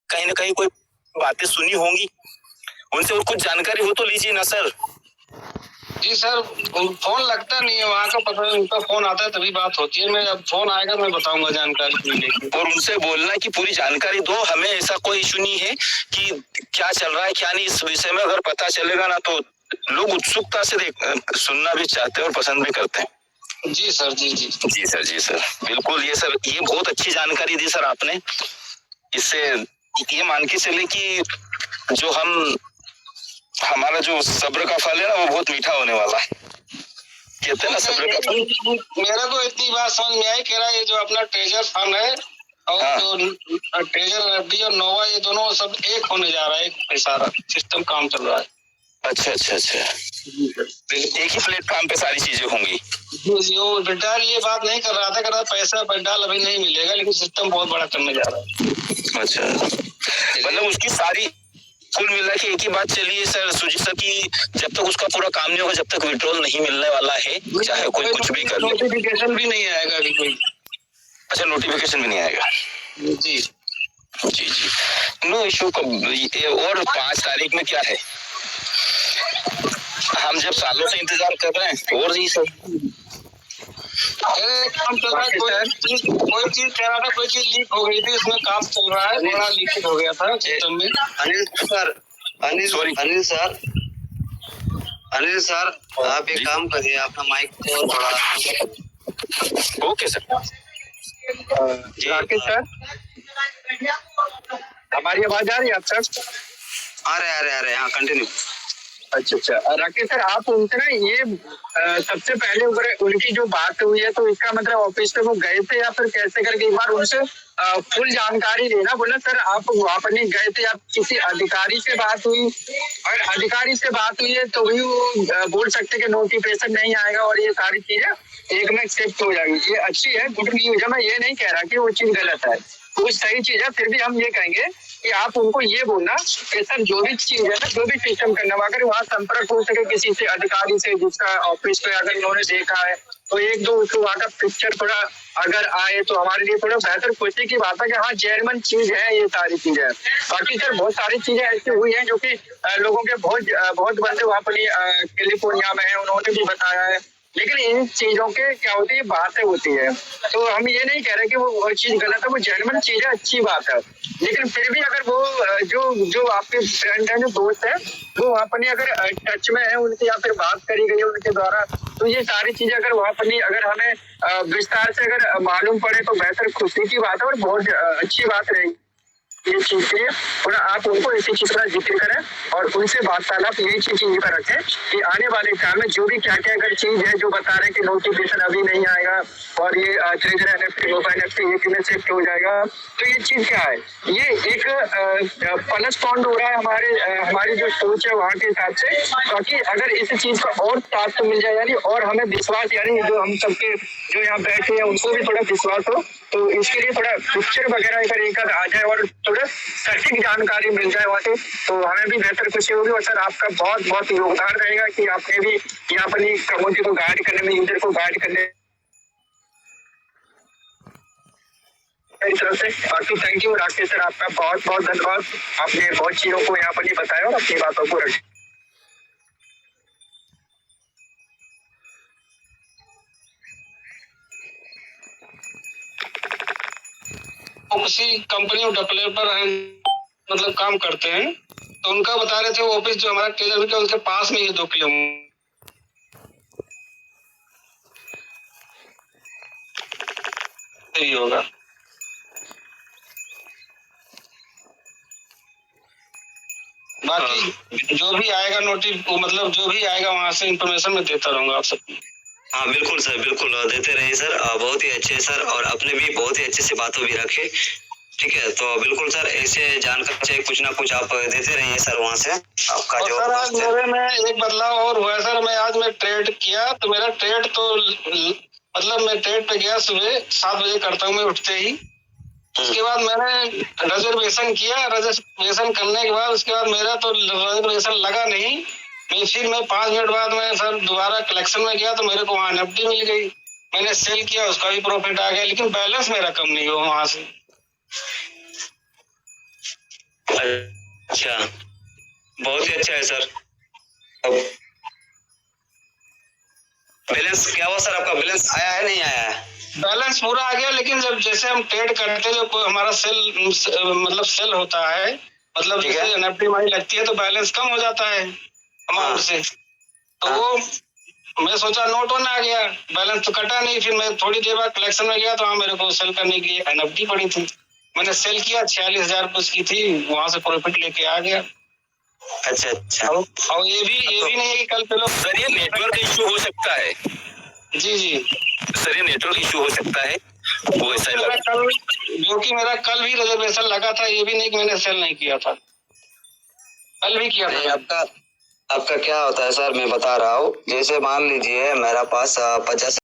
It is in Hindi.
कहीं ना कहीं कोई बातें सुनी होंगी, उनसे और कुछ जानकारी हो तो लीजिए ना सर। जी सर, फोन लगता नहीं है वहाँ का, पता नहीं उनका फोन आता है तभी बात होती है। मैं अब फोन आएगा मैं बताऊंगा जानकारी लेके। और उनसे बोलना कि पूरी जानकारी दो, हमें ऐसा कोई इशू नहीं है कि क्या चल रहा है क्या नहीं, इस विषय में अगर पता चलेगा ना तो लोग उत्सुकता से सुनना भी चाहते हैं और पसंद भी करते हैं। जी सर, जी जी जी सर, जी सर, बिल्कुल। ये सर, ये बहुत अच्छी जानकारी दी सर आपने। इससे ये मान के चले कि जो हमारा जो सब्र का फल है ना वो बहुत मीठा होने वाला है। कहते हैं ना सब्र का फल। मेरा तो इतनी बात समझ में आई, कह रहा है ये जो अपना ट्रेजर फंड है और हाँ। जो ट्रेजर एफडी और नोवा, ये दोनों सब एक होने जा रहा है, एक सारा सिस्टम काम चल रहा है। अच्छा अच्छा अच्छा, एक ही प्लेटफॉर्म पे सारी चीजें होंगी। वो विड्राल ये बात नहीं कर रहा था, कर रहा पैसा विड्राल अभी नहीं मिलेगा, लेकिन सिस्टम बहुत बड़ा करने जा रहा है। अच्छा, मतलब उसकी सारी कुल मिला के एक ही बात चलिए सर सुजीत सर की, जब तक उसका पूरा काम नहीं होगा, जब तक विड्रॉल नहीं मिलने वाला है, चाहे कोई कुछ भी कर ले, नोटिफिकेशन भी नहीं आएगा अभी कोई। अच्छा, नोटिफिकेशन भी नहीं आएगा। जी जी जी, नो इशू। और 5 तारीख में क्या है, हम जब सालों से इंतजार कर रहे हैं। और जी सर, काम चल रहा है, कोई चीज कह रहा था, कोई चीज लीक हो गई थी, इसमें काम चल रहा है, बड़ा लीकेज हो गया था सिस्टम में। अनिल सर आप एक काम करिए, अपना माइक को थोड़ा। Okay sir. राकेश सर, हमारी आवाज आ रही है आप सर? आ रहे हाँ, कंटिन्यू। अच्छा अच्छा, राकेश सर आप उनसे ना ये सबसे पहले उनकी जो बात हुई है, तो इसका मतलब ऑफिस पे वो गए थे या फिर कैसे करके, एक बार उनसे फुल जानकारी लेना। बोला सर आप वहाँ पर नहीं गए थे, आप किसी अधिकारी से बात हुई, और अधिकारी से बात हुई है तो भी वो बोल सकते कि नोटिफिकेशन नहीं आएगा और ये सारी चीजें एक में शिफ्ट हो जाएगी। ये अच्छी है, गुड न्यूज है। मैं ये नहीं कह रहा कि वो चीज गलत है, वो सही चीज है। फिर भी हम ये कहेंगे कि आप उनको ये बोलना कि सर जो भी चीज है ना, जो भी सिस्टम करना, अगर वहाँ संपर्क हो सके किसी से, अधिकारी से जिसका ऑफिस पे अगर उन्होंने देखा है, तो एक दो उसको वहाँ का पिक्चर थोड़ा अगर आए तो हमारे लिए थोड़ा बेहतर खुशी की बात है कि हाँ जेन्युइन चीज है ये सारी चीजें। बाकी सर बहुत सारी चीजें ऐसी हुई हैं जो कि लोगों के बहुत बंदे वहाँ पर कैलिफोर्निया में है, उन्होंने भी बताया है, लेकिन इन चीजों के क्या होती है, बातें होती है। तो हम ये नहीं कह रहे कि वो चीज गलत है, वो जेन्युइन चीज है, अच्छी बात है। लेकिन फिर भी अगर वो जो आपके फ्रेंड है, जो दोस्त है, वो वहाँ पर नहीं अगर टच में है उनसे या फिर बात करी गई है उनके द्वारा, तो ये सारी चीजें अगर वहाँ पर नहीं अगर हमें विस्तार से अगर मालूम पड़े तो बेहतर खुशी की बात है और बहुत अच्छी बात रहेगी ये चीज के लिए। और आप उनको इसी चीज का जिक्र करें और उनसे वार्तालाप यही चीज पर रखें कि आने वाले टाइम में जो भी क्या क्या अगर चीज है जो बता रहे हैं कि नोटिफिकेशन अभी नहीं आएगा और ये ट्रेजर एनएफटी मोबाइल एनएफटी एक में शिफ्ट हो जाएगा, तो ये चीज क्या है, ये एक प्लस पॉइंट हो रहा है हमारी जो सोच है वहाँ के हिसाब से। ताकि अगर इस चीज का और साथ मिल जाए यानी, और हमें विश्वास यानी जो हम सबके जो यहाँ बैठे हैं उनको भी थोड़ा विश्वास हो, तो इसके लिए थोड़ा पिक्चर वगैरह अगर एक आ जाए और थोड़ा सटीक जानकारी मिल जाए वहाँ से, तो हमें भी बेहतर खुशी होगी। और सर आपका बहुत बहुत योगदान रहेगा कि आपने भी यहाँ पर कम्युनिटी को गाइड करने में, यूजर को गाइड करने तरफ से। बाकी थैंक यू राकेश सर, आपका बहुत बहुत धन्यवाद, आपने बहुत चीजों को यहाँ पर बताया और अपनी बातों को रखें। किसी कंपनी में डेवलपर हैं, मतलब काम करते हैं, तो उनका बता रहे थे वो ऑफिस जो हमारा ट्रेजर के उसके पास में ही 2 किलोमीटर ही होगा। बाकी जो भी आएगा मतलब जो भी आएगा वहाँ से इंफॉर्मेशन मैं देता रहूंगा आप सबको। हाँ बिल्कुल सर, बिल्कुल देते रहिए सर, बहुत ही अच्छे सर, और अपने भी बहुत ही अच्छे से बातों भी रखे। ठीक है, तो बिल्कुल सर ऐसे जानकारी चाहिए कुछ ना कुछ आप देते रहिए सर वहाँ से आपका जो। सर आज मेरे में एक बदलाव और हुआ है सर, मैं आज ट्रेड किया तो मेरा ट्रेड तो मतलब मैं ट्रेड पे गया सुबह 7 बजे करता हूँ मैं उठते ही। उसके बाद मैंने रिजर्वेशन किया, रिजर्वेशन करने के बाद उसके बाद मेरा तो रिजर्वेशन लगा नहीं, मैं 5 मिनट बाद मैं सर दोबारा कलेक्शन में गया तो मेरे को वहाँ एनएफटी मिल गई, मैंने सेल किया, उसका भी प्रॉफिट आ गया, लेकिन बैलेंस मेरा कम नहीं हुआ वहां से। अच्छा, बहुत ही अच्छा है सर। अब बैलेंस क्या हुआ सर, आपका बैलेंस आया है नहीं आया है? बैलेंस पूरा आ गया, लेकिन जब जैसे हम ट्रेड करते हैं, जो हमारा सेल मतलब सेल होता है, मतलब ठीक है। जैसे एनएफटी माई लगती है तो बैलेंस कम हो जाता है अमाउंट से। तो वो मैं सोचा नोट ऑन आ गया, बैलेंस तो कटा नहीं। फिर मैं थोड़ी देर बाद कलेक्शन में गया तो वहाँ मेरे को सेल करने के लिए एनएफटी पड़ी थी, मैंने सेल किया, 46,000 उसकी थी, वहां से प्रॉफिट लेके आ गया। अच्छा अच्छा। और ये भी नहीं है कि कल पे लोग सर ये नेटवर्क इश्यू हो सकता है, जी सर ये नेटवर्क इश्यू हो सकता है, वो ऐसा ही मेरा लगा। कल, जो कि मेरा कल भी रिजर्वेशन लगा था, ये भी नहीं कि मैंने सेल नहीं किया था, कल भी किया नहीं, था। आपका क्या होता है सर, मैं बता रहा हूँ। जैसे मान लीजिए मेरा पास 50